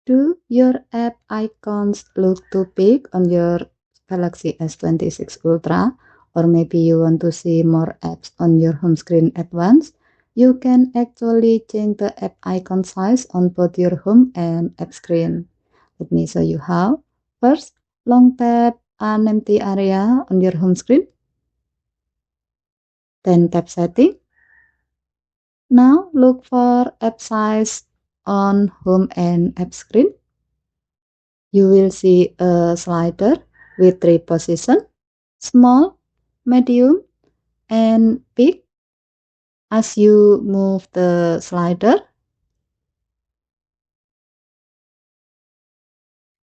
Do your app icons look too big on your Galaxy S26 Ultra? Or maybe you want to see more apps on your home screen at once? You can actually change the app icon size on both your home and app screen. Let me show you how. First, long tap an empty area on your home screen. Then tap setting. Now look for app size on home and app screen. You will see a slider with 3 positions: small, medium, and big. As you move the slider,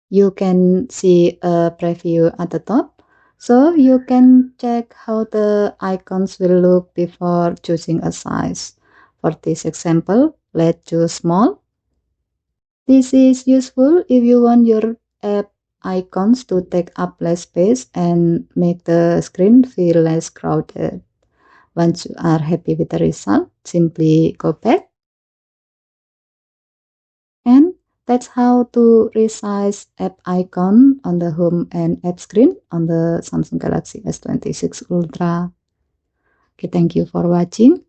you can see a preview at the top, so you can check how the icons will look before choosing a size. For this example, let's choose small. This is useful if you want your app icons to take up less space and make the screen feel less crowded. Once you are happy with the result, simply go back. And that's how to resize app icon on the home and app screen on the Samsung Galaxy S26 Ultra. Okay, thank you for watching.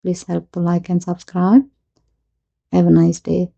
Please help to like and subscribe. Have a nice day.